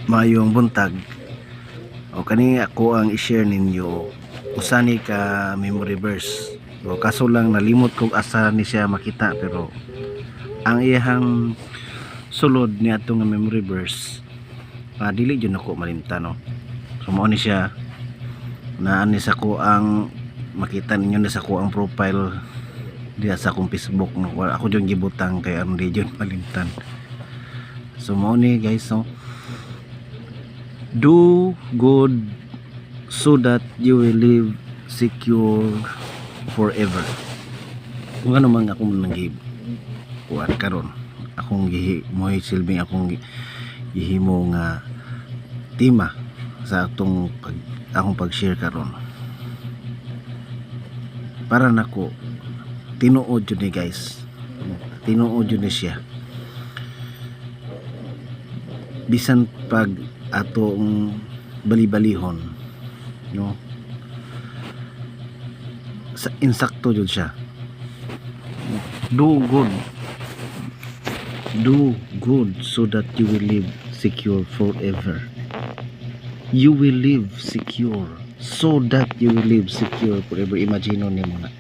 Mayong buntag o kani ako ang i-share ninyo usani ka memory verse o kaso lang nalimot kog asa ni siya makita, pero ang iyang sulod ni atong memory verse dili jud nako malimtan, no. So mao ni siya na ani sa ko ang makita ninyo ni sa ko ang profile diya sa akong Facebook, no. Wala ako jud gibutang kay aron di jud malimtan. So mao ni guys, no. Do good so that you will live secure forever. Kung ano man akong kuan karon, akong mo'y silbing akong gihimo nga tema sa akong pag-share karon. Para nako tinuod jud ni guys. Tinuod jud ni siya. Bisan pag atong bali-balihon, no, sa insakto jud siya. Do good so that you will live secure forever. You will live secure so that you will live secure forever. Imagine nimo na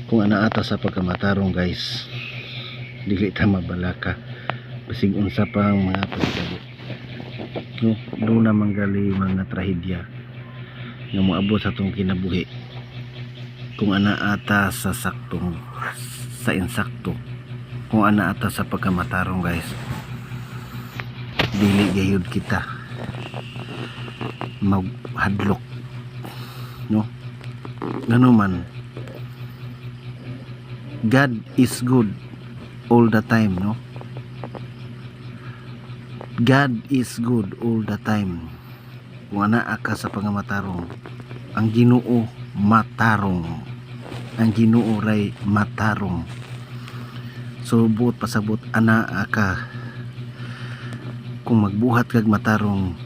kung ana ata sa pagkamatarong guys, dili ta mabalaka basig unsa pang mga pagdalo, no. Do na manggali mga trahedya nga moabot sa atong kinabuhi kung ana ata sa insakto, kung ana ata sa pagkamatarong guys, dili gayud kita maghadlok, no. Ngano man, God is good all the time, no. God is good all the time. Kung ana ka sa pangamatarong, ang Ginoo matarong. Ang Ginoo ray matarong. So buot pasabot ana ka, kung magbuhat kag matarong,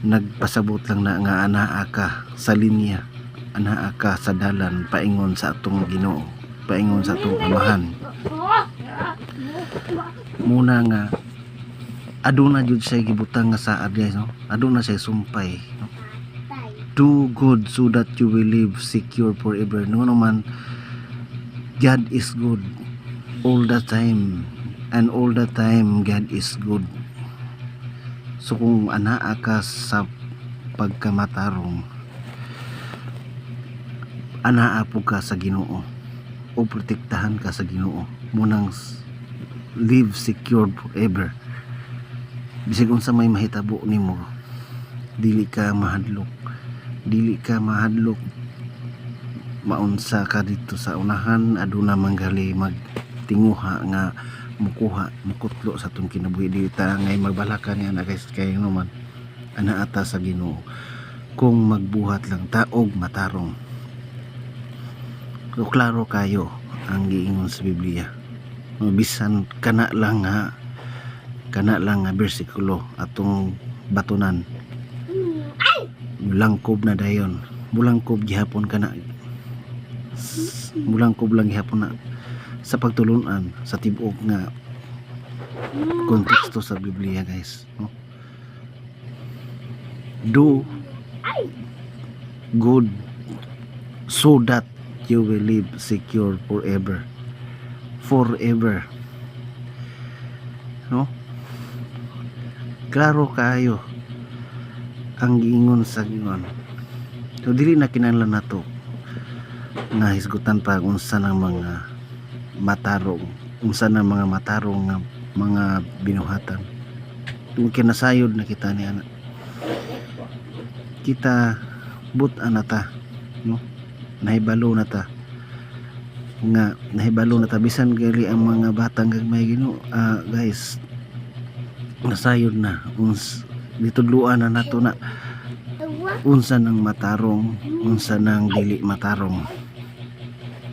nagpasabot lang na nga ana ka sa linya, ana ka sa dalan paingon sa atong Ginoo, paingon sa atong Amahan. Muna nga aduna jud siya gibutang nga saad guys, no. Aduna siya sumpay, no? Do good so that you will live secure forever. No naman, God is good all the time, and all the time God is good. So kung anaa ka sa pagkamatarong, anaa po ka sa Ginoo o protektahan ka sa Ginoo, munang live secure forever. Bisig unsa may mahitabo nimo, dili ka mahadlok, dili ka mahadlok. Maunsa ka dito sa unahan, aduna manggali magtinguha nga mukutlo sa atong kinabuhi. Dili ta ngay magbalaka niya na guys, kay naman ana ata sa Ginoo kung magbuhat lang ta og matarong. So klaro kayo ang giingon sa Biblia, bisan kana lang nga bersikulo atong batunan, mulangkob na dayon, mulangkob gihapon kana, mulangkob lang gihapon na sa pagtulunan sa tibok nga konteksto sa Biblia guys, no? Do good so that you will live secure forever, no. Klaro kayo ang giingon sa Ginoo. So dili na kinahanglan nato nga hisgutan pa unsa ng mga matarong, unsa ng mga matarong nga mga binuhatan. Kung kinasayod na kita ni ana, kita but-an na ta, no. Nahibalo na ta bisan gali ang mga batang gagmay Ginoo, guys, nasayod na ditudluan na nato na unsa nang matarong, unsa nang dili matarong.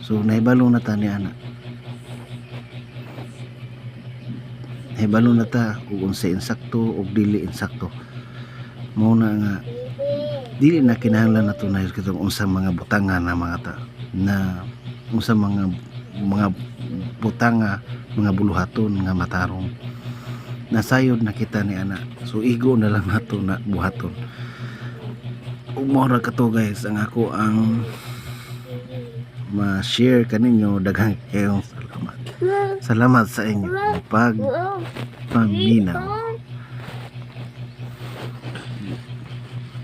So nahibalo na ta ni ana, nahibalo na ta ug unsa insakto ug dili insakto. Mao na nga dili na kinahanglan nato na kitong unsa mga butangan na mga ta, na unsa mga butanga, mga buluhaton nga matarong. nasayod na kita ni ana. So igo na lang nato na buhaton. Umora ka to guys, ang ako ang ma-share kaninyo. Daghang kayong salamat sa inyo pag paminaw.